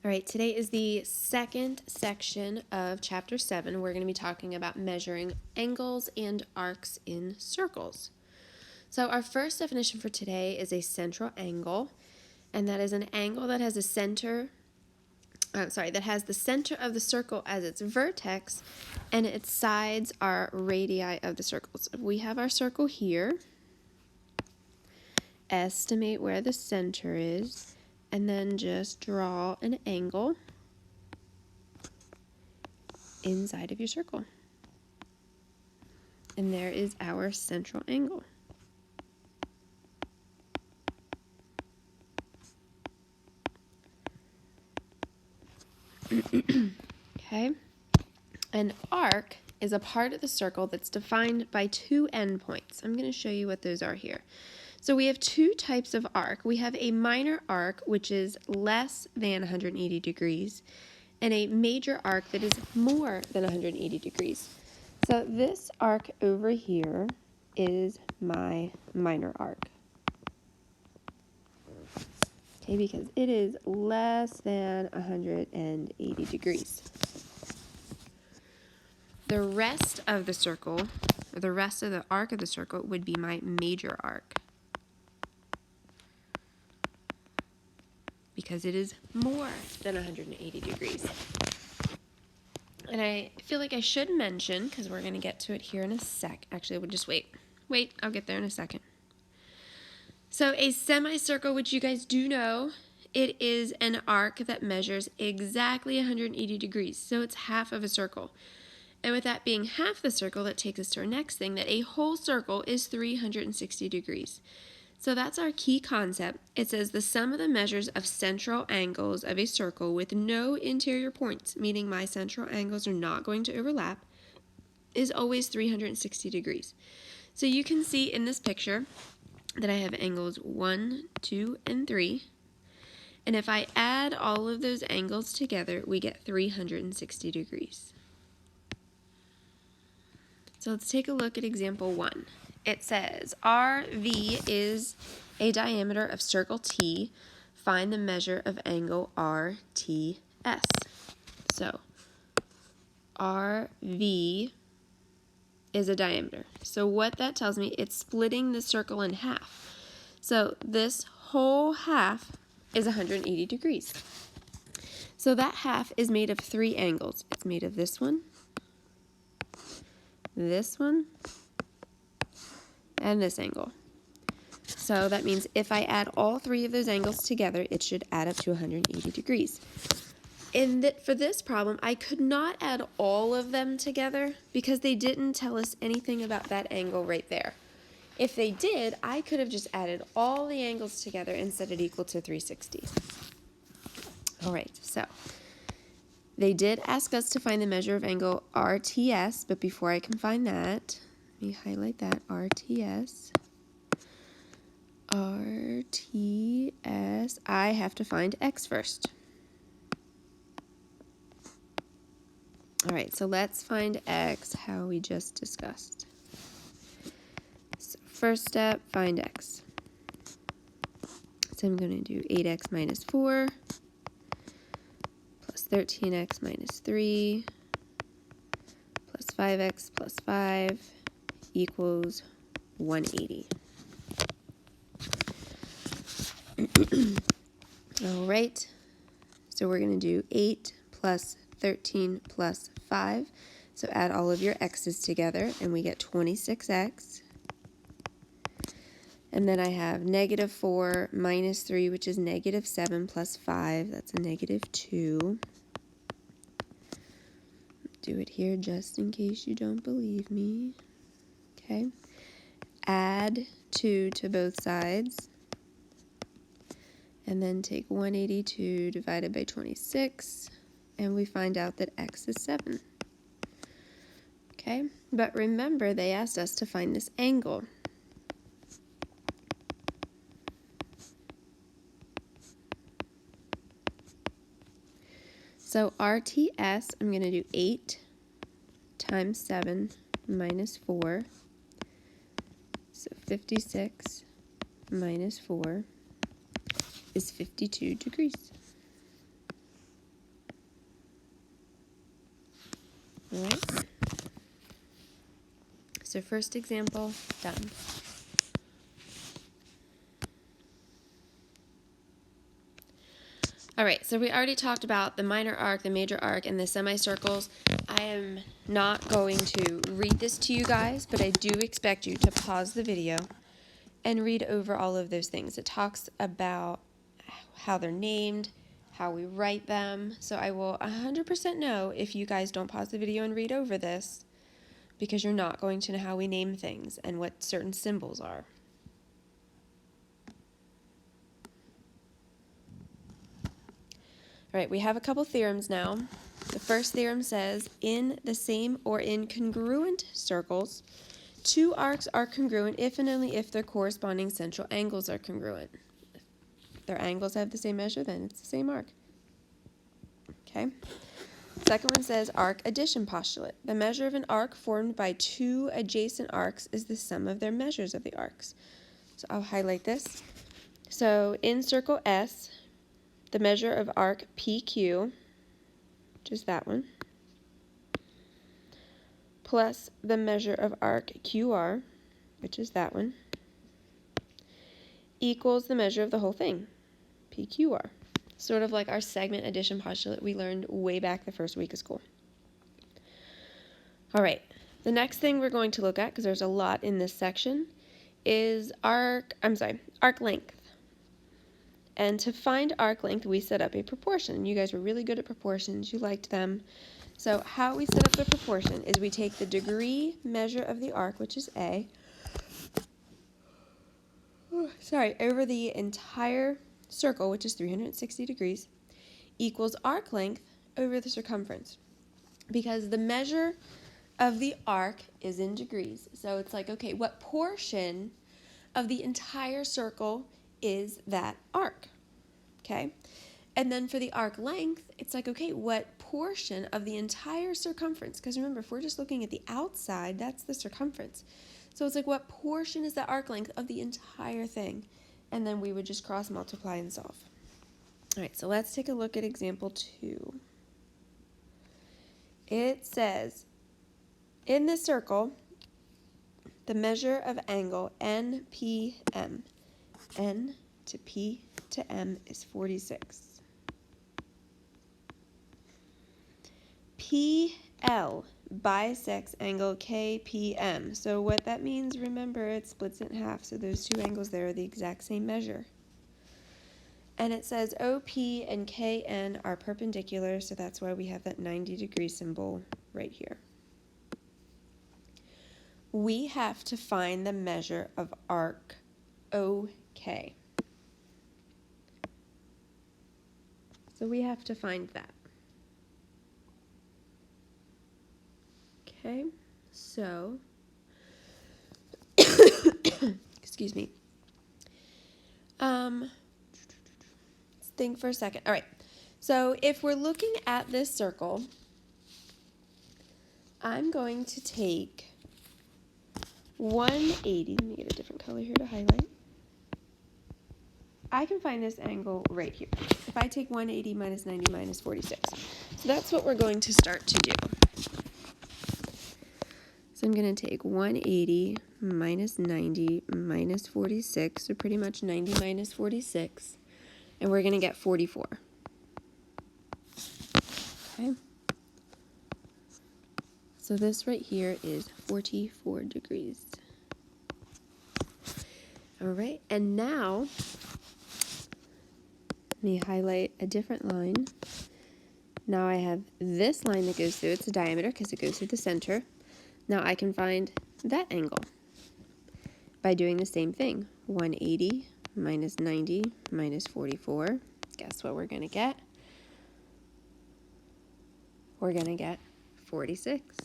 All right, today is the second section of chapter 7. We're going to be talking about measuring angles and arcs in circles. So our first definition for today is a central angle, and that is an angle that has the center of the circle as its vertex, and its sides are radii of the circle. So if we have our circle here, estimate where the center is, and then just draw an angle inside of your circle. And there is our central angle. Okay. An arc is a part of the circle that's defined by two endpoints. I'm going to show you what those are here. So we have two types of arc. We have a minor arc, which is less than 180 degrees, and a major arc that is more than 180 degrees. So this arc over here is my minor arc. Okay, because it is less than 180 degrees. The rest of the circle, or the rest of the arc of the circle, would be my major arc, because it is more than 180 degrees. And I feel like I should mention, because we're going to get to it here in a sec. Actually, we'll just wait. I'll get there in a second. So a semicircle, which you guys do know, it is an arc that measures exactly 180 degrees. So it's half of a circle. And with that being half the circle, that takes us to our next thing, that a whole circle is 360 degrees. So that's our key concept. It says the sum of the measures of central angles of a circle with no interior points, meaning my central angles are not going to overlap, is always 360 degrees. So you can see in this picture that I have angles 1, 2, and 3. And if I add all of those angles together, we get 360 degrees. So let's take a look at example 1. It says RV is a diameter of circle T. Find the measure of angle RTS. So RV is a diameter. So what that tells me, it's splitting the circle in half. So this whole half is 180 degrees. So that half is made of 3 angles. It's made of this one, and this angle. So that means if I add all 3 of those angles together, it should add up to 180 degrees. For this problem, I could not add all of them together because they didn't tell us anything about that angle right there. If they did, I could have just added all the angles together and set it equal to 360. All right, so they did ask us to find the measure of angle RTS, but before I can find that, let me highlight that, RTS, I have to find x first. All right, so let's find x how we just discussed. So first step, find x. So I'm going to do 8x minus 4 plus 13x minus 3 plus 5x plus 5 equals 180. All right, so we're going to do 8 plus 13 plus 5. So add all of your x's together, and we get 26x. And then I have negative 4 minus 3, which is negative 7 plus 5. That's a negative 2. Do it here just in case you don't believe me. Okay. Add 2 to both sides. And then take 182 divided by 26. And we find out that x is 7. Okay. But remember, they asked us to find this angle. So RTS, I'm going to do 8 times 7 minus 4. So 56 minus 4 is 52 degrees. All right. So first example, done. All right, so we already talked about the minor arc, the major arc, and the semicircles. I am not going to read this to you guys, but I do expect you to pause the video and read over all of those things. It talks about how they're named, how we write them. So I will 100% know if you guys don't pause the video and read over this, because you're not going to know how we name things and what certain symbols are. All right, we have a couple theorems now. The first theorem says, in the same or in congruent circles, two arcs are congruent if and only if their corresponding central angles are congruent. If their angles have the same measure, then it's the same arc. Okay. Second one says arc addition postulate. The measure of an arc formed by two adjacent arcs is the sum of their measures of the arcs. So I'll highlight this. So in circle S, the measure of arc PQ, which is that one, plus the measure of arc QR, which is that one, equals the measure of the whole thing, PQR. Sort of like our segment addition postulate we learned way back the first week of school. All right, the next thing we're going to look at, because there's a lot in this section, is arc length. And to find arc length, we set up a proportion. You guys were really good at proportions. You liked them. So how we set up the proportion is we take the degree measure of the arc, which is A, over the entire circle, which is 360 degrees, equals arc length over the circumference. Because the measure of the arc is in degrees. So it's like, okay, what portion of the entire circle is that arc? Okay? And then for the arc length, it's like, okay, what portion of the entire circumference? Because remember, if we're just looking at the outside, that's the circumference. So it's like, what portion is the arc length of the entire thing? And then we would just cross multiply and solve. All right, so let's take a look at example 2. It says, in this circle, the measure of angle NPM. N to P to M is 46. PL bisects angle KPM. So what that means, remember, it splits it in half. So those two angles there are the exact same measure. And it says OP and KN are perpendicular, so that's why we have that 90-degree symbol right here. We have to find the measure of arc OK. So we have to find that. Okay, so, excuse me. Let's think for a second. All right, so if we're looking at this circle, I'm going to take 180. Let me get a different color here to highlight. I can find this angle right here. If I take 180 minus 90 minus 46. So that's what we're going to start to do. So I'm going to take 180 minus 90 minus 46, so pretty much 90 minus 46, and we're going to get 44. Okay. So this right here is 44 degrees. All right, and now let me highlight a different line. Now I have this line that goes through, it's a diameter because it goes through the center. Now I can find that angle by doing the same thing. 180 minus 90 minus 44. Guess what we're going to get? We're going to get 46.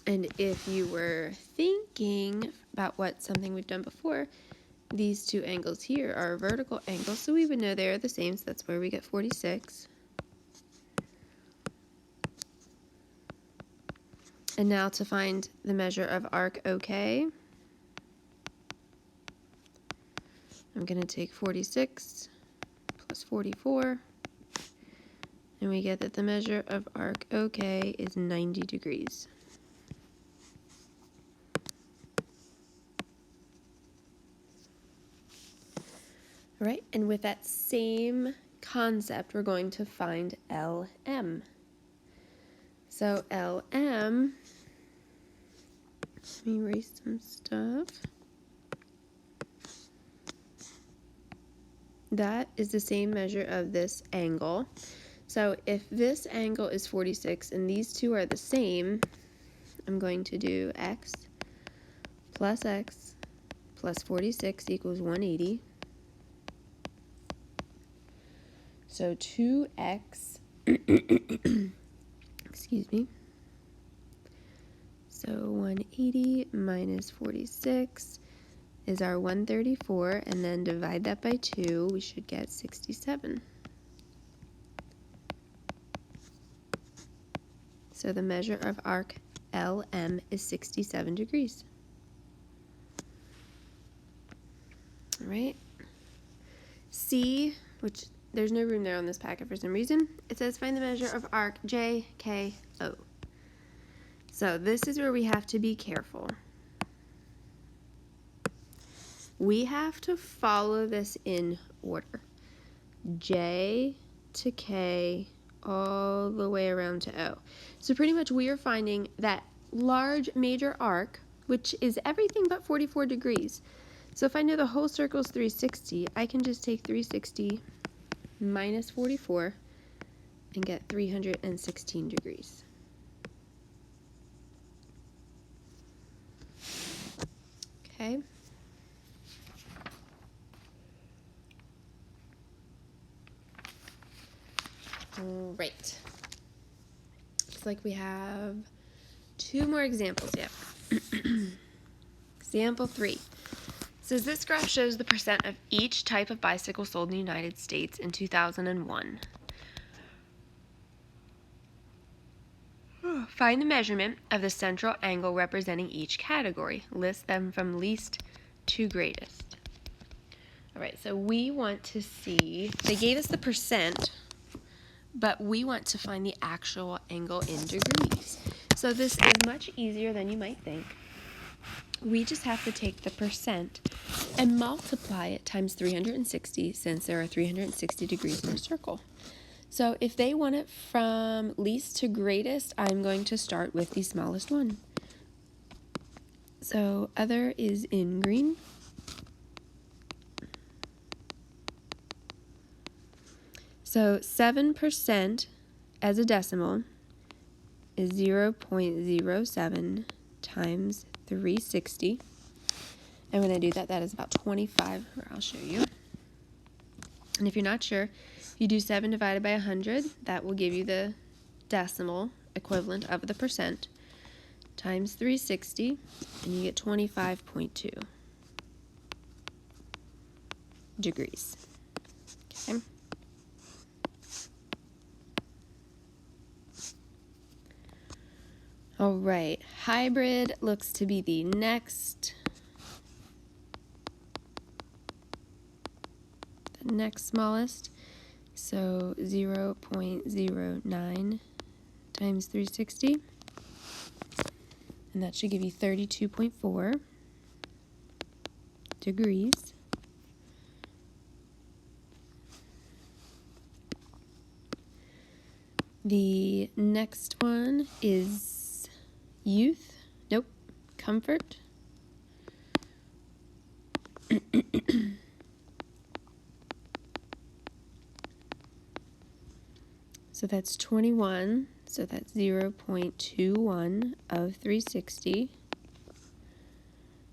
And if you were thinking about something we've done before, these two angles here are vertical angles, so we would know they're the same, so that's where we get 46. And now to find the measure of arc OK, I'm going to take 46 plus 44, And we get that the measure of arc OK is 90 degrees. All right, and with that same concept, we're going to find LM. So LM, let me erase some stuff. That is the same measure of this angle. So if this angle is 46 and these two are the same, I'm going to do x plus 46 equals 180. So 2x, excuse me, so 180 minus 46 is our 134, and then divide that by 2, we should get 67. So the measure of arc LM is 67 degrees. All right. C, which there's no room there on this packet for some reason, it says find the measure of arc JKO. So this is where we have to be careful. We have to follow this in order. J to K all the way around to O. So pretty much we are finding that large major arc, which is everything but 44 degrees. So if I know the whole circle is 360, I can just take 360 minus 44 and get 316 degrees. Okay. All right. Looks like we have 2 more examples yet. Example 3. Says this graph shows the percent of each type of bicycle sold in the United States in 2001. Find the measurement of the central angle representing each category. List them from least to greatest. All right, so we want to see, they gave us the percent, but we want to find the actual angle in degrees. So this is much easier than you might think. We just have to take the percent and multiply it times 360, since there are 360 degrees in a circle. So if they want it from least to greatest, I'm going to start with the smallest one. So other is in green. So 7% as a decimal is 0.07 times 360. And when I do that, that is about 25, or I'll show you. And if you're not sure, you do 7 divided by 100, that will give you the decimal equivalent of the percent, times 360, and you get 25.2 degrees. Okay. All right, hybrid looks to be the next smallest. So 0.09 times 360, and that should give you 32.4 degrees. The next one is youth. Nope, comfort. So that's 21, so that's 0.21 of 360,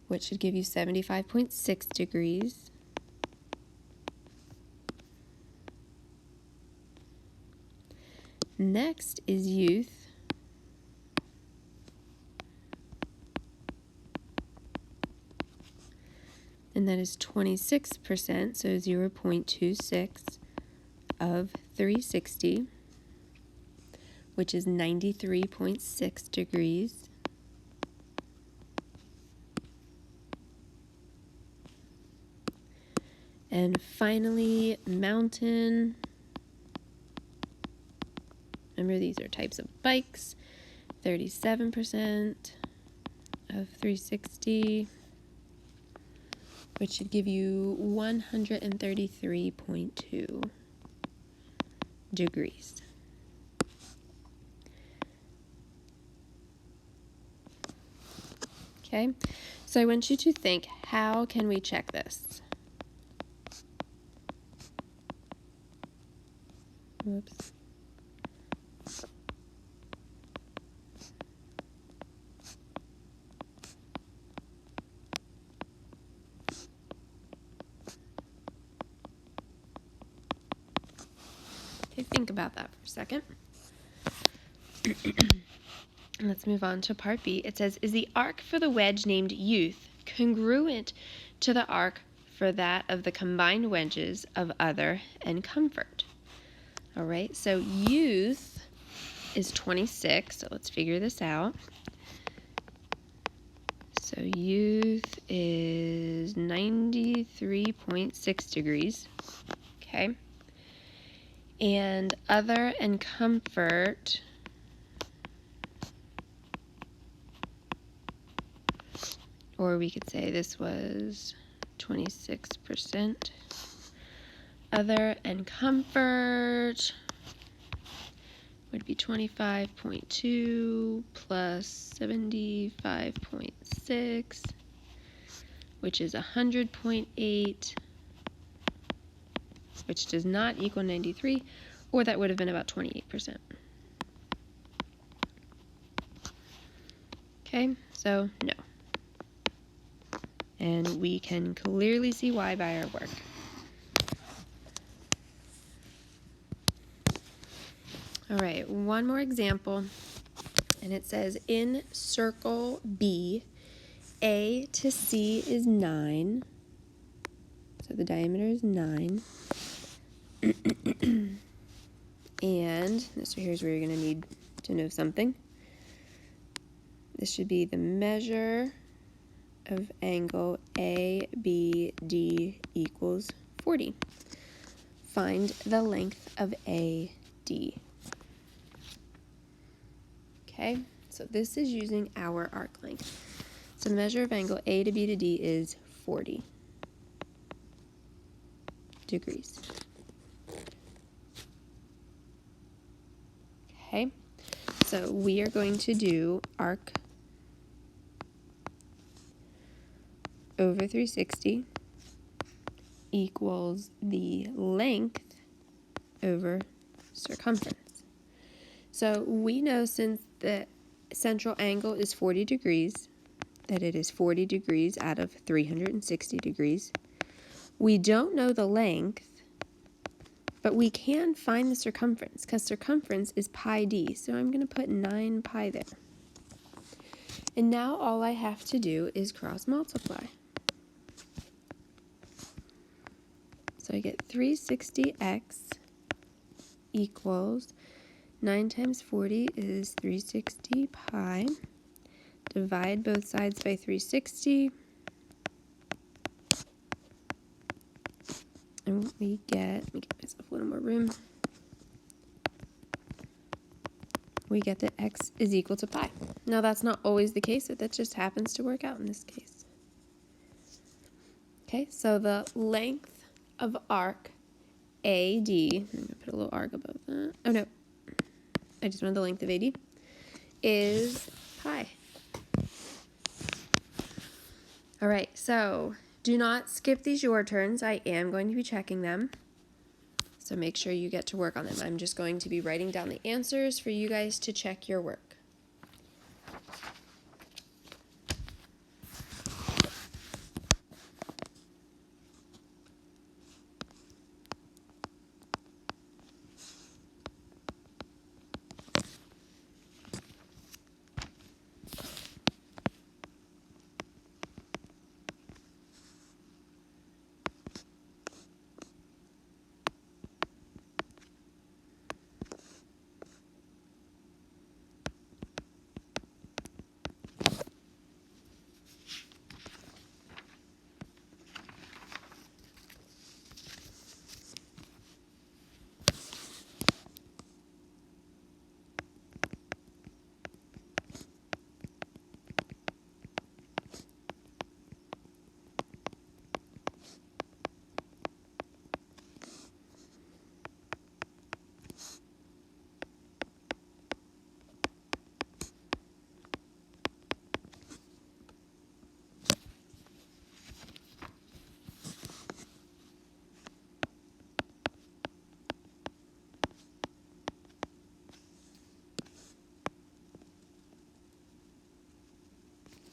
which should give you 75.6 degrees. Next is youth. And that is 26%, so 0.26 of 360. Which is 93.6 degrees. And finally, mountain. Remember, these are types of bikes. 37% of 360, which should give you 133.2 degrees. Okay, so I want you to think, how can we check this? Whoops. Okay, think about that for a second. Let's move on to part B. It says, is the arc for the wedge named youth congruent to the arc for that of the combined wedges of other and comfort? All right, so youth is 26, so let's figure this out. So youth is 93.6 degrees, okay? And other and comfort or we could say this was 26%. Other and comfort would be 25.2 plus 75.6, which is 100.8, which does not equal 93, or that would have been about 28%. Okay, so no. And we can clearly see why by our work. All right, one more example, and it says in circle B, A to C is 9, so the diameter is 9, and so here's where you're going to need to know something. This should be the measure of angle ABD equals 40. Find the length of AD. Okay, so this is using our arc length. So the measure of angle A to B to D is 40 degrees. Okay, so we are going to do arc over 360 equals the length over circumference. So we know since the central angle is 40 degrees, that it is 40 degrees out of 360 degrees. We don't know the length, but we can find the circumference because circumference is pi d. So I'm going to put 9 pi there. And now all I have to do is cross multiply. So I get 360x equals 9 times 40 is 360 pi. Divide both sides by 360. And we get, let me give myself a little more room. We get that x is equal to pi. Now that's not always the case, but that just happens to work out in this case. Okay, so the length of arc AD, I'm going to put a little arc above that. Oh no, I just wanted the length of AD, is pi. All right, so do not skip these your turns. I am going to be checking them. So make sure you get to work on them. I'm just going to be writing down the answers for you guys to check your work.